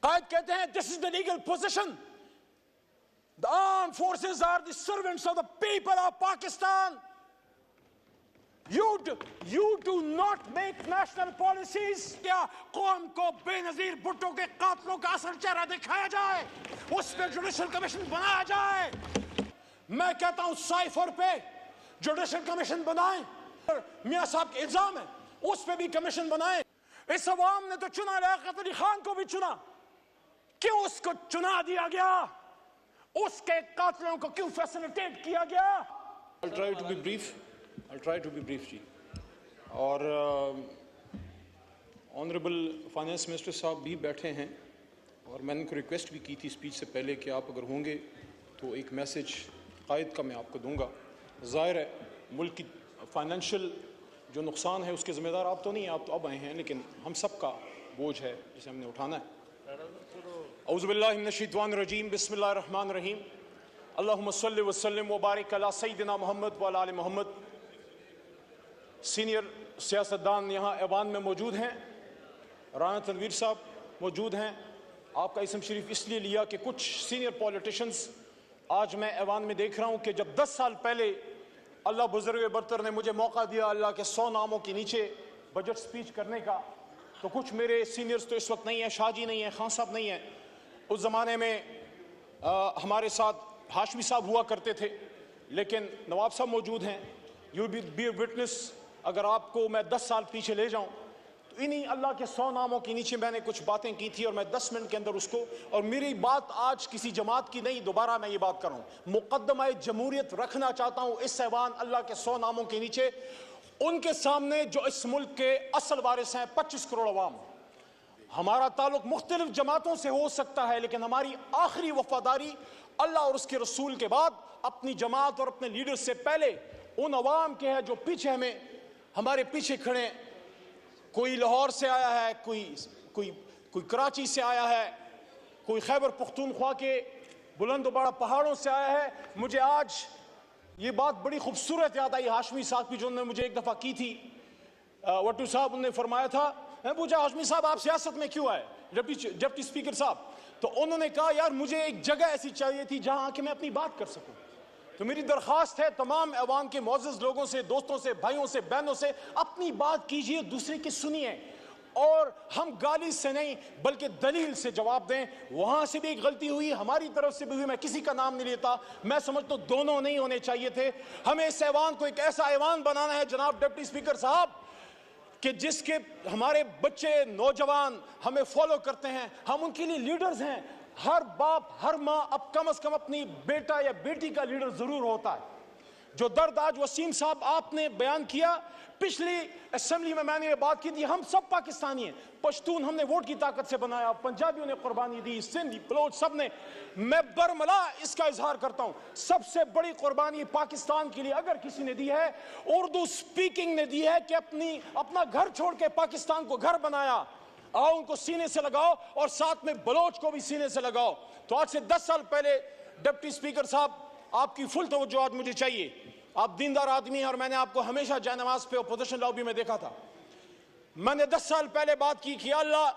قائد کہتے ہیں this is the legal position. The armed forces are the servants of the people of Pakistan. You do not make national policies. کیا قوم کو بے نظیر بھٹو کے قاتلوں کا اصل چہرہ دکھایا جائے, اس پہ جوڈیشل کمیشن بنایا جائے. میں کہتا ہوں سائفر پہ جوڈیشل کمیشن بنائیں. میاں صاحب کے الزام ہے, اس پہ بھی کمیشن بنائیں. اس عوام نے تو چنا, لیاقت علی خان کو بھی چنا, کیوں اس کو چنا دیا گیا؟ اس کے قاتلوں کو کیوں فیسلیٹیٹ کیا گیا؟ I'll try to be brief جی. اور آنریبل فائنانس منسٹر صاحب بھی بیٹھے ہیں, اور میں نے ان کو ریکویسٹ بھی کی تھی اسپیچ سے پہلے کہ آپ اگر ہوں گے تو ایک میسج قائد کا میں آپ کو دوں گا. ظاہر ہے ملک کی فائنینشیل جو نقصان ہے اس کے ذمہ دار آپ تو نہیں ہیں, آپ تو اب آئے ہیں, لیکن ہم سب کا بوجھ ہے جسے ہم نے اٹھانا ہے. اعوذ باللہ من الشیطان الرجیم, بسم اللہ الرحمن الرحیم. اللہم صلی وسلم وبارک علی سیدنا محمد وعلی آل محمد. سینئر سیاستدان یہاں ایوان میں موجود ہیں, رانا تنویر صاحب موجود ہیں. آپ کا اسم شریف اس لیے لیا کہ کچھ سینئر پولیٹیشنز آج میں ایوان میں دیکھ رہا ہوں کہ جب 10 سال پہلے اللہ بزرگ برتر نے مجھے موقع دیا اللہ کے 100 ناموں کے نیچے بجٹ سپیچ کرنے کا, تو کچھ میرے سینئرز تو اس وقت نہیں ہیں, شاہ جی نہیں ہیں, خان صاحب نہیں ہیں. اس زمانے میں ہمارے ساتھ ہاشمی صاحب ہوا کرتے تھے, لیکن نواب صاحب موجود ہیں. یو بی اے وٹنس, اگر آپ کو میں 10 سال پیچھے لے جاؤں تو انہی اللہ کے 100 ناموں کے نیچے میں نے کچھ باتیں کی تھی, اور میں 10 منٹ کے اندر اس کو, اور میری بات آج کسی جماعت کی نہیں, دوبارہ میں یہ بات کروں, مقدمہ جمہوریت رکھنا چاہتا ہوں اس ایوان اللہ کے 100 ناموں کے نیچے, ان کے سامنے جو اس ملک کے اصل وارث ہیں 25 کروڑ عوام. ہمارا تعلق مختلف جماعتوں سے ہو سکتا ہے, لیکن ہماری آخری وفاداری اللہ اور اس کے رسول کے بعد اپنی جماعت اور اپنے لیڈر سے پہلے ان عوام کے ہے جو پیچھے ہمارے پیچھے کھڑے. کوئی لاہور سے آیا ہے, کوئی کراچی سے آیا ہے, کوئی خیبر پختونخوا کے بلند و بالا پہاڑوں سے آیا ہے. مجھے آج یہ بات بڑی خوبصورت یاد آئی ہاشمی صاحب کی, جو انہوں نے مجھے ایک دفعہ کی تھی. وٹو صاحب انہوں نے فرمایا تھا, میں پوچھا ہاشمی صاحب آپ سیاست میں کیوں آئے, ڈپٹی اسپیکر صاحب, تو انہوں نے کہا یار مجھے ایک جگہ ایسی چاہیے تھی جہاں کہ میں اپنی بات کر سکوں. تو میری درخواست ہے تمام ایوان کے معزز لوگوں سے, دوستوں سے, بھائیوں سے, بہنوں سے, اپنی بات کیجئے, دوسرے کی سنیے, اور ہم گالی سے نہیں بلکہ دلیل سے جواب دیں. وہاں سے بھی ایک غلطی ہوئی, ہماری طرف سے بھی ہوئی, میں کسی کا نام نہیں لیتا, میں سمجھتا ہوں دونوں نہیں ہونے چاہیے تھے. ہمیں اس ایوان کو ایک ایسا ایوان بنانا ہے جناب ڈپٹی اسپیکر صاحب کہ جس کے ہمارے بچے نوجوان ہمیں فالو کرتے ہیں, ہم ان کے لیے لیڈرز ہیں. ہر باپ ہر ماں اب کم از کم اپنی بیٹا یا بیٹی کا لیڈر ضرور ہوتا ہے. جو درد آج وسیم صاحب آپ نے بیان کیا, پچھلی اسمبلی میں نے یہ بات کی تھی, ہم سب پاکستانی ہیں. پشتون ہم نے ووٹ کی طاقت سے بنایا, پنجابیوں نے قربانی دی, سندھی بلوچ سب نے. میں برملا اس کا اظہار کرتا ہوں, سب سے بڑی قربانی پاکستان کے لیے اگر کسی نے دی ہے, اردو سپیکنگ نے دی ہے, کہ اپنا گھر چھوڑ کے پاکستان کو گھر بنایا. آؤ ان کو سینے سے لگاؤ, اور ساتھ میں بلوچ کو بھی سینے سے لگاؤ. تو آج سے 10 سال پہلے ڈپٹی اسپیکر صاحب آپ کی فل توجہ آج مجھے چاہیے. آپ دیندار آدمی ہیں, اور میں نے آپ کو ہمیشہ جائے نماز پہ اپوزیشن لابی میں دیکھا تھا. میں نے 10 سال پہلے بات کی کہ اللہ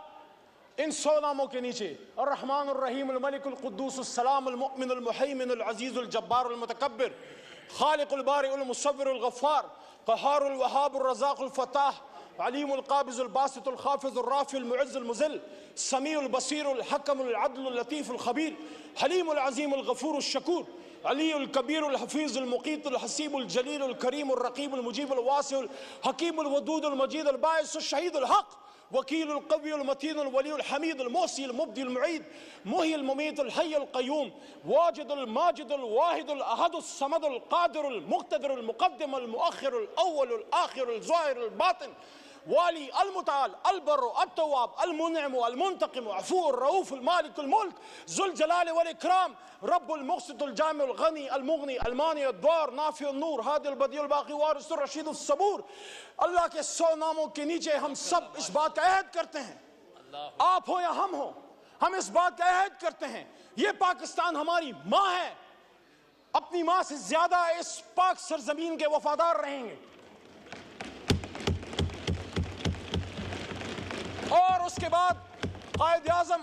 ان 100 ناموں کے نیچے الرحمن الرحیم الملک القدوس السلام المؤمن المحیمن العزیز الجبار المتکبر خالق البارئ المصور الغفار قہار الوہاب الرزاق الفتاح علیم القابض الباسط الخافض الرافع المعز المذل سمیع البصیر الحکم العدل اللطیف الخبیر حلیم العظیم الغفور الشکور علی الکبیر الحفیظ المقیت الحسیب الجلیل الکریم الرقیب المجیب الواسع الحکیم الودود المجید الباعث الشہید الحق وکیل القوی المتین الولی الحمید المحصی المبدی المعید محی الممیت الحی القیوم واجد الماجد الواحد الاحد الصمد القادر المقتدر المقدم المؤخر الاول الاخر الظاہر الباطن والی المتعال البر التواب المنعم المنتقم عفو الرؤوف المالک الملک ذو الجلال والاکرام رب المقسط الجامع الغنی المغنی المانع الضار نافع النور ہادی البدیع الباقی وارث الرشید الصبور. اللہ کے 100 ناموں کے نیچے ہم سب اس بات کا عہد کرتے ہیں, آپ ہو یا ہم ہو, ہم اس بات کا عہد کرتے ہیں یہ پاکستان ہماری ماں ہے, اپنی ماں سے زیادہ اس پاک سرزمین کے وفادار رہیں گے. اور اس کے بعد Quaid Azam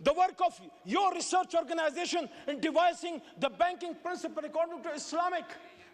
the work of your research organization in devising the banking principle according to Islamic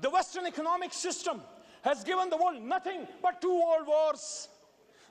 the western economic system has given the world nothing but 2 world wars.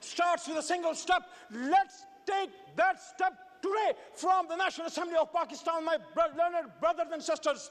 starts with a single step, let's take that step today from the National Assembly of Pakistan, my learned brothers and sisters.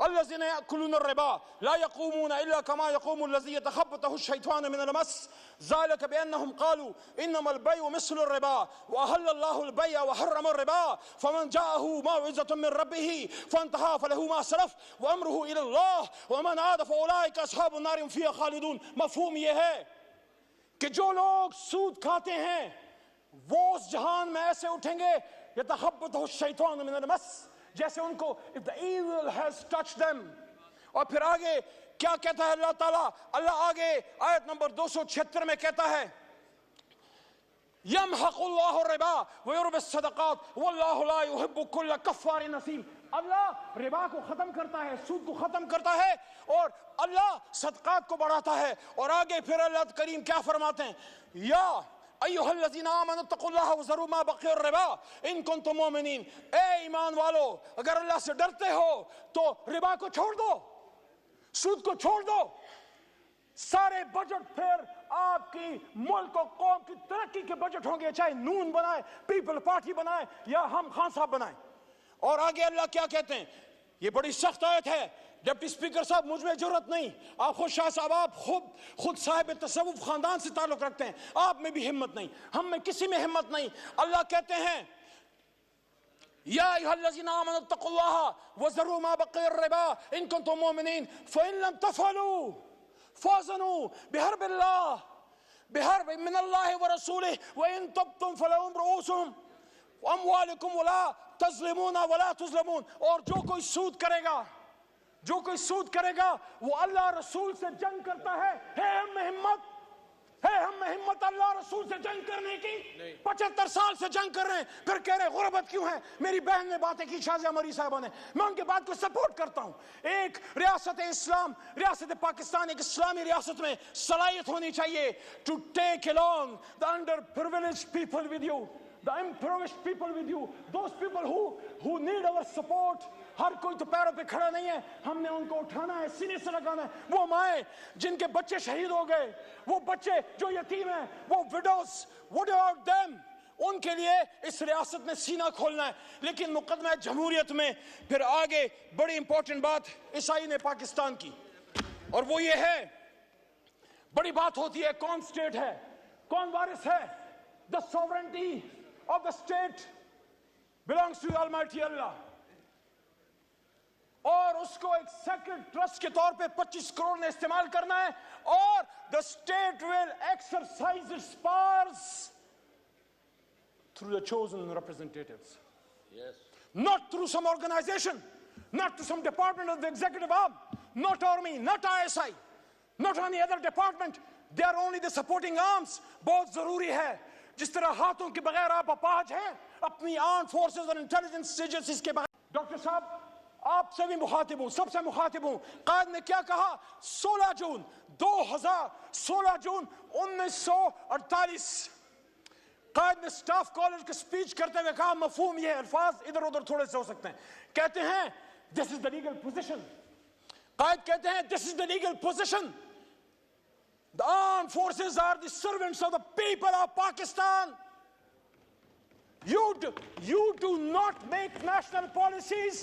الذين يأكلون الربا لا يقومون إلا كما يقوم الذي يتخبطه الشيطان من المس ذلك بأنهم قالوا إنما البيع مثل الربا وأحل الله البيع وحرم الربا فمن جاءه موعظة من ربه فانتهى فله ما سلف وأمره إلى الله ومن عاد فأولئك أصحاب النار هم فيها خالدون. مفہوم یہ ہے کہ جو لوگ سود کھاتے ہیں وہ اس جہان میں ایسے اٹھیں گے يتخبطه الشيطان من المس، جیسے ان کو if the evil has touched them. اور پھر آگے کیا کہتا ہے اللہ تعالیٰ؟ اللہ آگے آیت نمبر 276 میں کہتا ہے يمحق الله الربا ويربي الصدقات والله لا يحب كل كفار نثيم. اللہ ربا کو ختم کرتا ہے، سود کو ختم کرتا ہے، اور اللہ صدقات کو بڑھاتا ہے. اور آگے پھر اللہ کریم کیا فرماتے ہیں؟ یا ایھا الذین آمنوا اتقوا اللہ وذروا ما بقی الربا ان کنتم مؤمنین. اے ایمان والو، اگر اللہ سے ڈرتے ہو تو ربا کو چھوڑ دو، سود کو چھوڑ دو. سارے بجٹ پھر آپ کی ملک و قوم کی ترقی کے بجٹ ہوں گے، چاہے نون بنائے، پیپل پارٹی بنائے یا ہم خان صاحب بنائیں. اور آگے اللہ کیا کہتے ہیں؟ یہ بڑی سخت آیت ہے. ڈپٹی اسپیکر صاحب مجھ میں جرت نہیں، آپ خود شاہ صاحب آپ خود صاحب تصوف خاندان سے تعلق رکھتے ہیں، آپ میں بھی ہمت نہیں، ہم میں کسی میں ہمت نہیں. اللہ کہتے ہیں یا ایھا الذین آمنوا اتقوا اللہ وذروا ما بقی الربا ان کنتم مؤمنین فإن لم تفعلوا فاذنوا بحرب من اللہ ورسولہ وإن تبتم فلکم رؤوس اموالکم ولا تظلمون ولا تظلمون. اور جو کوئی سود کرے گا وہ اللہ رسول سے جنگ کرتا ہے. ہم میں ہمت ہے ہم میں ہمت اللہ رسول سے جنگ کرنے کی؟ 75 سال سے جنگ کر رہے ہیں، پھر کہہ رہے غربت کیوں ہے؟ میری بہن نے باتیں کی شازیہ مری صاحبہ نے، میں ان کے بات کو سپورٹ کرتا ہوں. ایک ریاست اسلام، ریاست پاکستان ایک اسلامی ریاست میں صلاحیت ہونی چاہیے to take along the underprivileged people with you, the impoverished people with you, those people who need our support. ہر کوئی تو پیروں پہ کھڑا نہیں ہے، ہم نے ان کو اٹھانا ہے، سینے سے لگانا ہے. وہ مائیں جن کے بچے شہید ہو گئے، وہ بچے جو یتیم ہیں، وہ وڈوز، what about them؟ ان کے لیے اس ریاست میں سینہ کھولنا ہے. لیکن مقدمہ جمہوریت میں پھر آگے بڑی امپورٹنٹ بات عیسائی نے پاکستان کی، اور وہ یہ ہے، بڑی بات ہوتی ہے کون سٹیٹ ہے، کون وارث ہے. the sovereignty of the state belongs to the Almighty Allah. اور اس کو ایک سیکرڈ ٹرسٹ کے طور پہ 25 کروڑ نے استعمال کرنا ہے، اور the state will exercise its powers through the chosen representatives. Yes. Not through some organization, not through some department of the executive arm, not army, not ISI, not any other department. They are only the supporting arms. بہت ضروری ہے. جس طرح ہاتھوں کے بغیر آپ اپاہج ہیں، اپنی آرم فورسز اور انٹیلیجنس ایجنسیز کے بغیر. ڈاکٹر صاحب آپ سے بھی مخاطب ہوں، سب سے مخاطب ہوں. قائد نے کیا کہا؟ 16 جون 1948 قائد نے سٹاف کالج کے سپیچ کرتے ہوئے کہا، مفہوم یہ الفاظ ادھر ادھر تھوڑے سے ہو سکتے ہیں، کہتے ہیں this is the legal position. قائد کہتے ہیں this is the legal position. The armed forces are the servants of the people of Pakistan. You do not make national policies.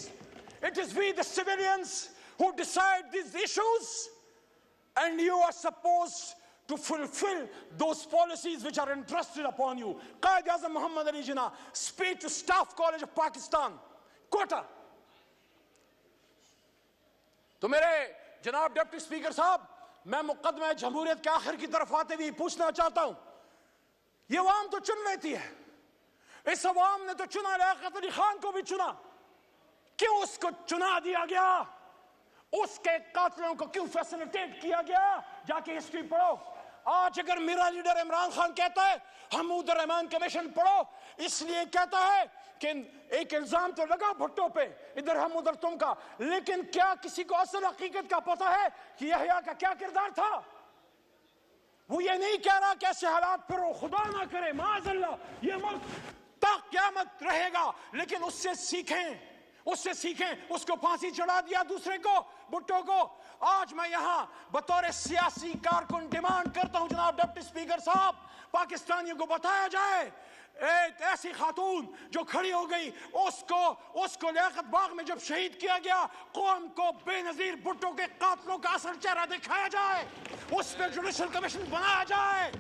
It is we the civilians who decide these issues, and you are supposed to fulfill those policies which are entrusted upon you. Qaid Azam Muhammad Ali Jinnah, speech to Staff College of Pakistan, Quetta. تو میرے جناب deputy speaker صاحب، میں مقدمہ جمہوریت کے آخر کی طرف آتے ہوئے پوچھنا چاہتا ہوں، یہ عوام تو چن لیتی ہے، اس عوام نے تو چنا لیاقت علی خان کو بھی چنا، کیوں اس کو چنا دیا گیا؟ اس کے قاتلوں کو کیوں فیسلیٹیٹ کیا گیا؟ جا کے ہسٹری پڑھو. آج اگر میرا لیڈر عمران خان کہتا ہے حمود الرحمان کمیشن پڑھو، اس لیے کہتا ہے کہ ایک الزام تو لگا بھٹو پہ، ادھر ہم ادھر تم کا، لیکن کیا کسی کو اصل حقیقت کا پتہ ہے کہ یحییٰ کا کیا کردار تھا؟ وہ یہ نہیں کہہ رہا کہ ایسے حالات پھر خدا نہ کرے، معاذ اللہ یہ ملک تا قیامت رہے گا، لیکن اس سے سیکھیں، اس کو پھانسی چڑھا دیا دوسرے کو، بھٹو کو. آج میں یہاں بطور سیاسی کارکن ڈیمانڈ کرتا ہوں جناب ڈپٹی اسپیکر صاحب، پاکستانیوں کو بتایا جائے ایک ایسی خاتون جو کھڑی ہو گئی، اس کو لیاقت باغ میں جب شہید کیا گیا، قوم کو بے نظیر بھٹو کے قاتلوں کا اصل چہرہ دکھایا جائے، اس پہ جوڈیشل کمیشن بنایا جائے.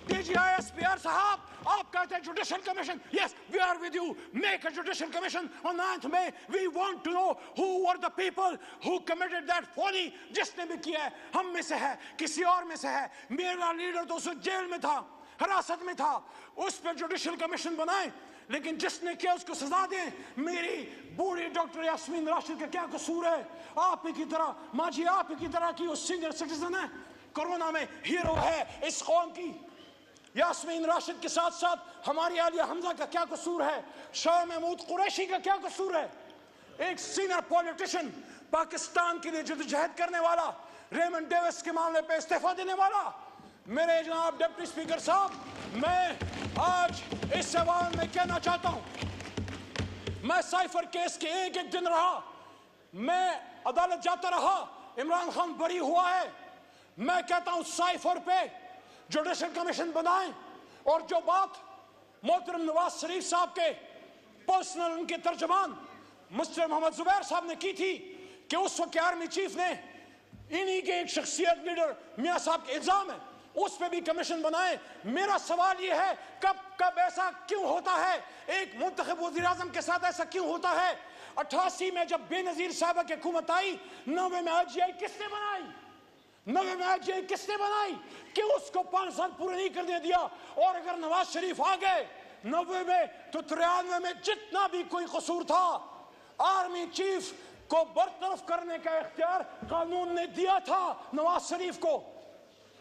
D G I S P R صاحب، آپ کہتے ہیں judicial commission, yes we are with you, make a judicial commission on 9th May. We want to know who were the people who committed that folly. جس نے بھی کیا ہے، ہم میں سے ہے، کسی اور میں سے ہے. میرا لیڈر تو اس وقت جیل میں تھا، حراست میں تھا، اس پہ جوڈیشل کمیشن بنائیں، لیکن جس نے کیا اس کو سزا دیں. میری بوڑھی ڈاکٹر یاسمین راشد کا کیا قصور ہے؟ آپ ہی کی طرح، ماں جی آپ ہی کی طرح کی وہ سینئر سٹیزن ہے، کرونا میں ہیرو ہے اس قوم کی. یاسمین راشد کے ساتھ ساتھ ہماری عالیہ حمزہ کا کیا قصور ہے؟ شاہ محمود قریشی کا کیا قصور ہے؟ ایک سینئر پولیٹیشن، پاکستان کے لیے جدوجہد کرنے والا، ریمنڈ ڈیوس کے معاملے پہ استعفیٰ دینے والا. میرے جناب ڈپٹی اسپیکر صاحب، میں آج اس ایوان میں کہنا چاہتا ہوں، میں سائفر کیس کے ایک دن رہا، میں عدالت جاتا رہا، عمران خان بری ہوا ہے. میں کہتا ہوں سائفر پہ جوڈیشل کمیشن بنائیں. اور جو بات محترم نواز شریف صاحب کے پرسنل ان کے ترجمان مسٹر محمد زبیر صاحب نے کی تھی کہ اس وقت آرمی چیف نے انہی کے ایک شخصیت لیڈر میاں صاحب کے الزام ہے، اس پہ بھی کمیشن بنائیں. میرا سوال یہ ہے، کب ایسا کیوں ہوتا ہے؟ ایک منتخب وزیر اعظم کے ساتھ ایسا کیوں ہوتا ہے؟ 88 میں جب بے نظیر صاحبہ کی حکومت آئی، 90 میں آئی جی آئی کس نے بنائی؟ 90 میں آئی جی آئی کس نے بنائی؟ کیوں اس کو 5 سال پورے نہیں کرنے دیا؟ اور اگر نواز شریف آ گئے 90 میں تو 93 میں جتنا بھی کوئی قصور تھا، آرمی چیف کو برطرف کرنے کا اختیار قانون نے دیا تھا نواز شریف کو.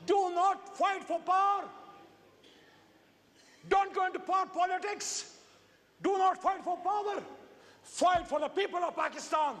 do not fight for power, don't go into power politics, do not fight for power, fight for the people of Pakistan.